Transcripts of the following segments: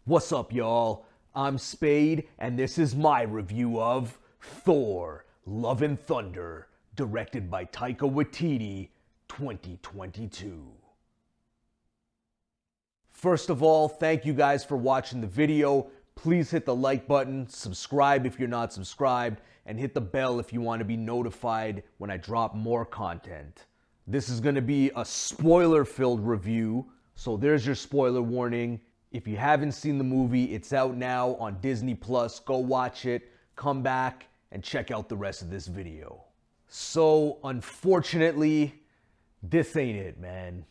What's up, y'all? I'm Spade, and this is my review of Thor, Love and Thunder, directed by Taika Watiti, 2022. First of all, thank you guys for watching the video. Please hit the like button, subscribe if you're not subscribed, and hit the bell if you want to be notified when I drop more content. This is going to be a spoiler-filled review, so there's your spoiler warning. If you haven't seen the movie, it's out now on Disney+. Go watch it, come back, and check out the rest of this video. So, unfortunately, this ain't it, man.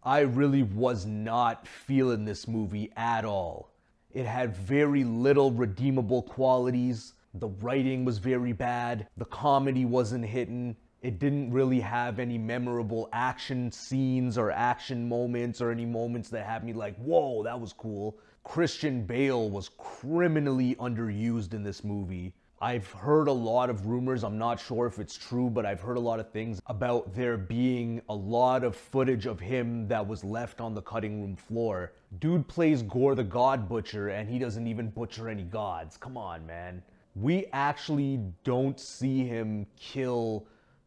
I really was not feeling this movie at all. It had very little redeemable qualities. The writing was very bad. The comedy wasn't hitting. It didn't really have any memorable action scenes or action moments or any moments that had me like, whoa, that was cool. Christian Bale was criminally underused in this movie. I've heard a lot of rumors, I'm not sure if it's true, but I've heard a lot of things about there being a lot of footage of him that was left on the cutting room floor. Dude plays Gore the God Butcher and he doesn't even butcher any gods. Come on, man. We actually don't see him kill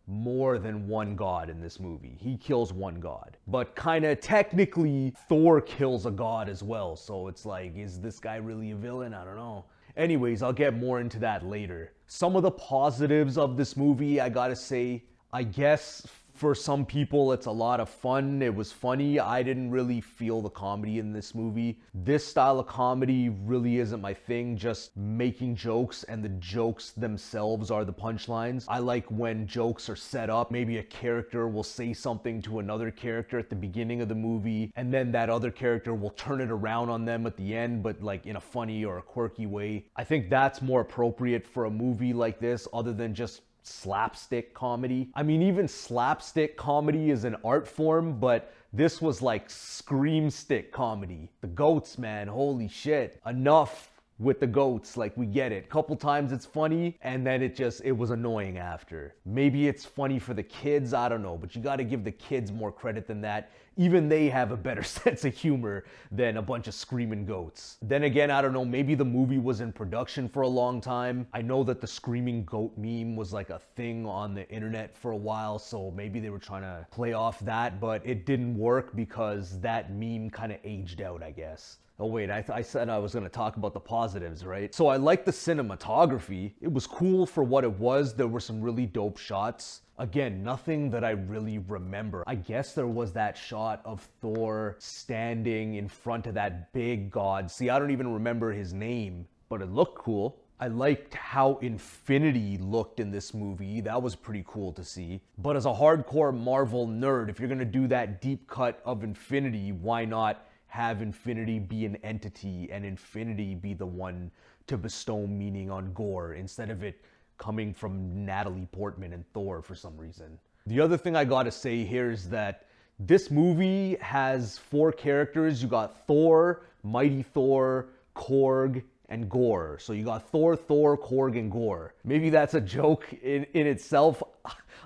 more than one god in this movie. He kills one god. But kinda technically, Thor kills a god as well. So it's like, is this guy really a villain? I don't know. Anyways, I'll get more into that later. Some of the positives of this movie, I gotta say, I guess for some people it's a lot of fun. It was funny. I didn't really feel the comedy in this movie. This style of comedy really isn't my thing, just making jokes and the jokes themselves are the punchlines. I like when jokes are set up. Maybe a character will say something to another character at the beginning of the movie and then that other character will turn it around on them at the end, but like in a funny or a quirky way. I think that's more appropriate for a movie like this other than just slapstick comedy. I mean, even slapstick comedy is an art form, but this was like scream stick comedy. The goats, man, holy shit. Enough with the goats, like we get it. Couple times it's funny, and then it was annoying after. Maybe it's funny for the kids, I don't know, but you gotta give the kids more credit than that. Even they have a better sense of humor than a bunch of screaming goats. Then again, I don't know, maybe the movie was in production for a long time. I know that the screaming goat meme was like a thing on the internet for a while, so maybe they were trying to play off that, but it didn't work because that meme kind of aged out, I guess. Oh wait, I said I was gonna talk about the positives, right? So I liked the cinematography. It was cool for what it was. There were some really dope shots. Again, nothing that I really remember. I guess there was that shot of Thor standing in front of that big god. See, I don't even remember his name, but it looked cool. I liked how Infinity looked in this movie. That was pretty cool to see. But as a hardcore Marvel nerd, if you're gonna do that deep cut of Infinity, why not have Infinity be an entity and Infinity be the one to bestow meaning on Gore instead of it coming from Natalie Portman and Thor for some reason. The other thing I gotta say here is that this movie has 4 characters. You got Thor, Mighty Thor, Korg, and Gore. So you got Thor, Korg, and Gore. Maybe that's a joke in itself.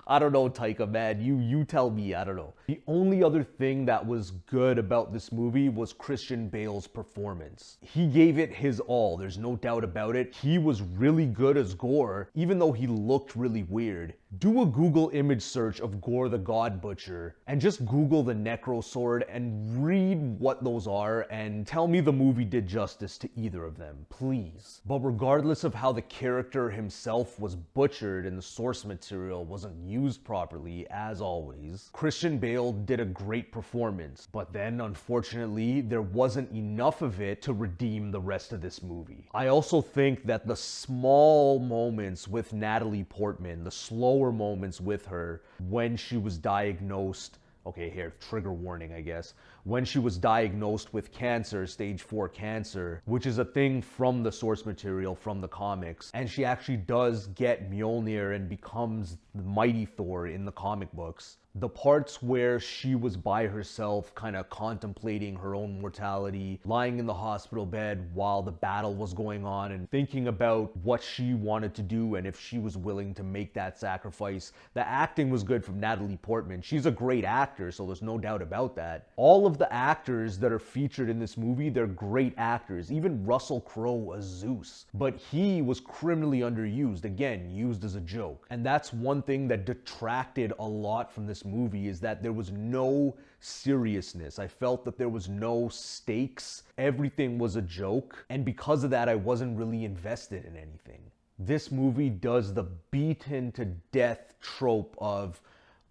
I don't know, Taika, man. You tell me, I don't know. The only other thing that was good about this movie was Christian Bale's performance. He gave it his all, there's no doubt about it. He was really good as Gore, even though he looked really weird. Do a Google image search of Gore the God Butcher and just Google the Necro Sword and read what those are and tell me the movie did justice to either of them, please. But regardless of how the character himself was butchered and the source material wasn't used properly, as always, Christian Bale did a great performance. But then, unfortunately, there wasn't enough of it to redeem the rest of this movie. I also think that the small moments with Natalie Portman, the slower moments with her when she was diagnosed, okay, here, trigger warning, I guess, when she was diagnosed with cancer, stage 4 cancer, which is a thing from the source material from the comics, and she actually does get Mjolnir and becomes the Mighty Thor in the comic books. The parts where she was by herself, kind of contemplating her own mortality, lying in the hospital bed while the battle was going on and thinking about what she wanted to do and if she was willing to make that sacrifice. The acting was good from Natalie Portman. She's a great actor, so there's no doubt about that. All of the actors that are featured in this movie, they're great actors. Even Russell Crowe as Zeus. But he was criminally underused, again, used as a joke. And that's one thing that detracted a lot from this movie, is that there was no seriousness. I felt that there was no stakes. Everything was a joke. And because of that, I wasn't really invested in anything. This movie does the beaten to death trope of,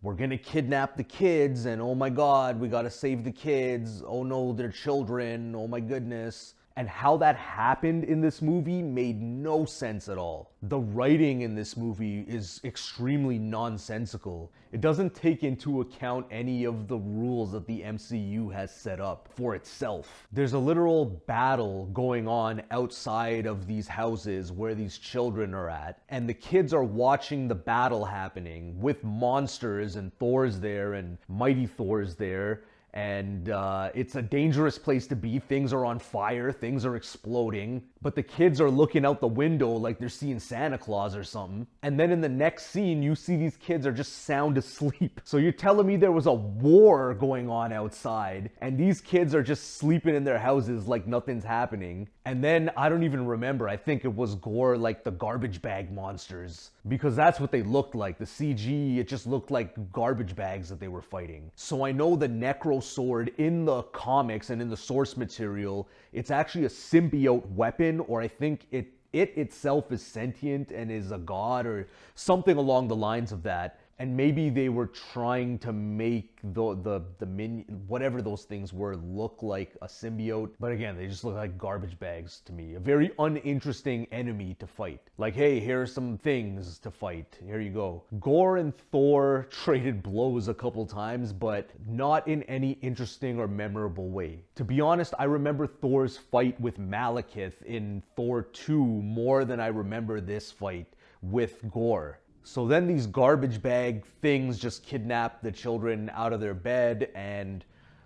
we're gonna kidnap the kids, and oh my god, we gotta save the kids. Oh no, they're children. Oh my goodness. And how that happened in this movie made no sense at all. The writing in this movie is extremely nonsensical. It doesn't take into account any of the rules that the MCU has set up for itself. There's a literal battle going on outside of these houses where these children are at, and the kids are watching the battle happening with monsters, and Thor's there and Mighty Thor's there. And it's a dangerous place to be. Things are on fire, things are exploding, but the kids are looking out the window like they're seeing Santa Claus or something. And then in the next scene, you see these kids are just sound asleep. So you're telling me there was a war going on outside, and these kids are just sleeping in their houses like nothing's happening. And then, I don't even remember, I think it was Gore, like the garbage bag monsters, because that's what they looked like. The CG, it just looked like garbage bags that they were fighting. So I know the Necro Sword in the comics and in the source material, it's actually a symbiote weapon, or I think it itself is sentient and is a god or something along the lines of that. And maybe they were trying to make the minion, whatever those things were, look like a symbiote. But again, they just look like garbage bags to me. A very uninteresting enemy to fight. Like, hey, here are some things to fight. Here you go. Gore and Thor traded blows a couple times, but not in any interesting or memorable way. To be honest, I remember Thor's fight with Malekith in Thor 2 more than I remember this fight with Gore. So then these garbage bag things just kidnap the children out of their bed, and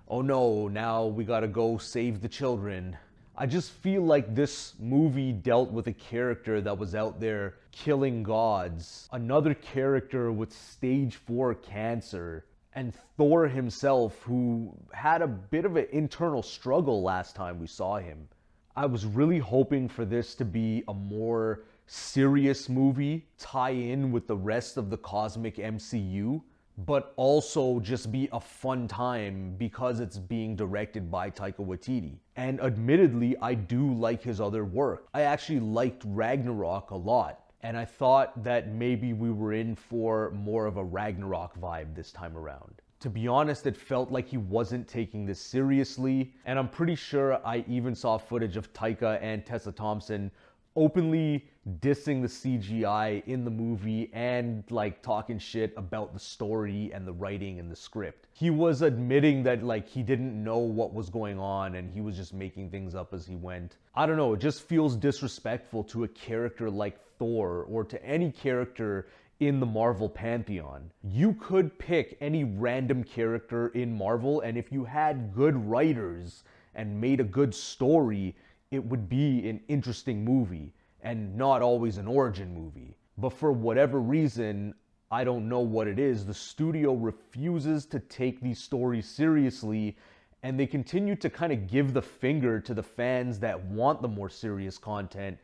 oh no, now we gotta go save the children. I just feel like this movie dealt with a character that was out there killing gods, another character with stage 4 cancer, and Thor himself, who had a bit of an internal struggle last time we saw him. I was really hoping for this to be a more serious movie, tie in with the rest of the cosmic MCU, but also just be a fun time because it's being directed by Taika Watiti. And admittedly, I do like his other work. I actually liked Ragnarok a lot, and I thought that maybe we were in for more of a Ragnarok vibe this time around. To be honest, it felt like he wasn't taking this seriously, and I'm pretty sure I even saw footage of Taika and Tessa Thompson openly dissing the CGI in the movie and like talking shit about the story and the writing and the script. He was admitting that like he didn't know what was going on and he was just making things up as he went. I don't know, it just feels disrespectful to a character like Thor or to any character in the Marvel Pantheon. You could pick any random character in Marvel, and if you had good writers and made a good story, it would be an interesting movie and not always an origin movie. But for whatever reason, I don't know what it is, the studio refuses to take these stories seriously, and they continue to kind of give the finger to the fans that want the more serious content,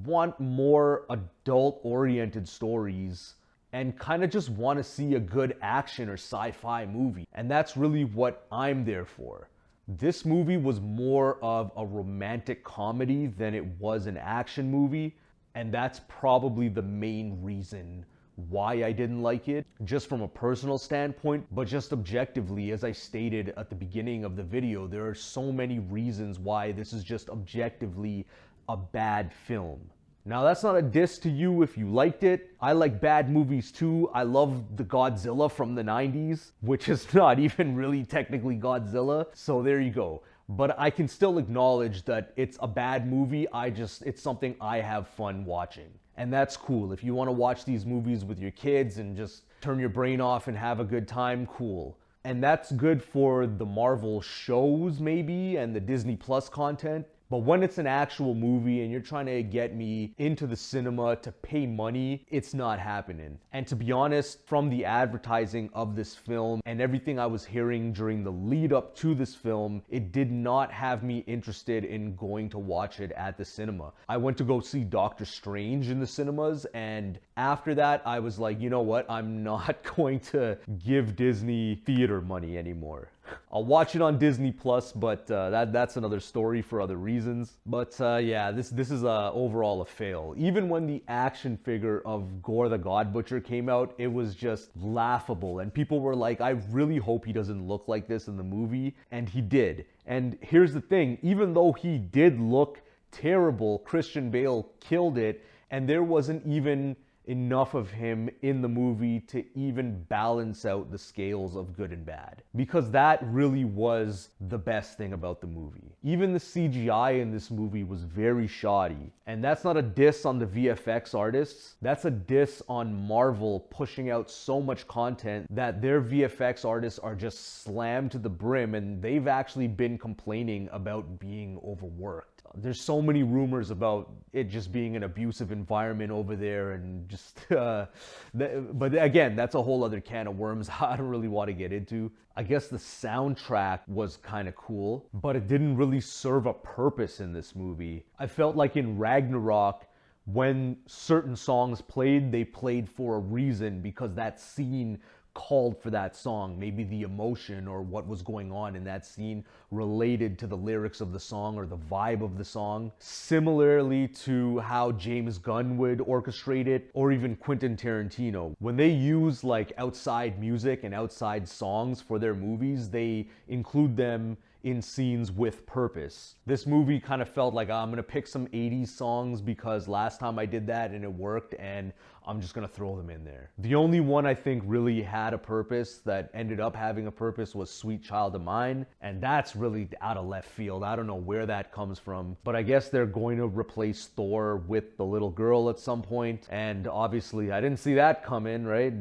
want more adult-oriented stories, and kind of just want to see a good action or sci-fi movie. And that's really what I'm there for. This movie was more of a romantic comedy than it was an action movie, and that's probably the main reason why I didn't like it, just from a personal standpoint. But just objectively, as I stated at the beginning of the video, there are so many reasons why this is just objectively a bad film. Now, that's not a diss to you if you liked it. I like bad movies too. I love the Godzilla from the 90s, which is not even really technically Godzilla. So there you go. But I can still acknowledge that it's a bad movie. It's something I have fun watching. And that's cool. If you want to watch these movies with your kids and just turn your brain off and have a good time, cool. And that's good for the Marvel shows maybe and the Disney Plus content. But when it's an actual movie and you're trying to get me into the cinema to pay money, it's not happening. And to be honest, from the advertising of this film and everything I was hearing during the lead up to this film, it did not have me interested in going to watch it at the cinema. I went to go see Doctor Strange in the cinemas, and after that, I was like, you know what? I'm not going to give Disney theater money anymore. I'll watch it on Disney Plus, but that's another story for other reasons. But yeah, this is overall a fail. Even when the action figure of Gore the God Butcher came out, it was just laughable. And people were like, I really hope he doesn't look like this in the movie. And he did. And here's the thing, even though he did look terrible, Christian Bale killed it, and there wasn't even enough of him in the movie to even balance out the scales of good and bad. Because that really was the best thing about the movie. Even the CGI in this movie was very shoddy. And that's not a diss on the VFX artists. That's a diss on Marvel pushing out so much content that their VFX artists are just slammed to the brim, and they've actually been complaining about being overworked. There's so many rumors about it just being an abusive environment over there, and just but again, that's a whole other can of worms I don't really want to get into. I guess the soundtrack was kind of cool, but it didn't really serve a purpose in this movie. I felt like in Ragnarok, when certain songs played, they played for a reason, because that scene called for that song. Maybe the emotion or what was going on in that scene related to the lyrics of the song or the vibe of the song. Similarly to how James Gunn would orchestrate it, or even Quentin Tarantino. When they use like outside music and outside songs for their movies, they include them in scenes with purpose. This movie kind of felt like, I'm gonna pick some 80s songs because last time I did that and it worked, and I'm just gonna throw them in there. The only one I think really had a purpose, that ended up having a purpose, was Sweet Child of Mine, and that's really out of left field. I don't know where that comes from, but I guess they're going to replace Thor with the little girl at some point, and obviously I didn't see that coming, right?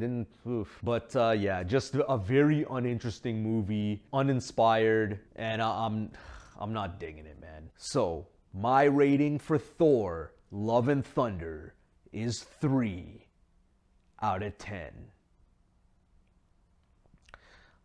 But yeah, just a very uninteresting movie, uninspired, and I'm not digging it, man. So my rating for Thor: Love and Thunder is 3 out of 10.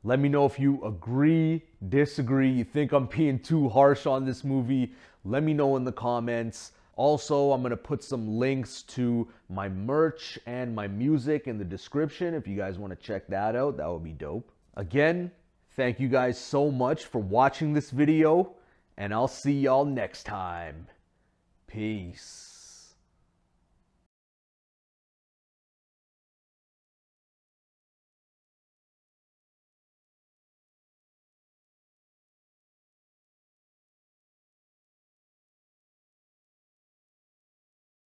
Let me know if you agree, disagree, you think I'm being too harsh on this movie. Let me know in the comments. Also, I'm going to put some links to my merch and my music in the description. If you guys want to check that out, that would be dope. Again, thank you guys so much for watching this video, and I'll see y'all next time. Peace.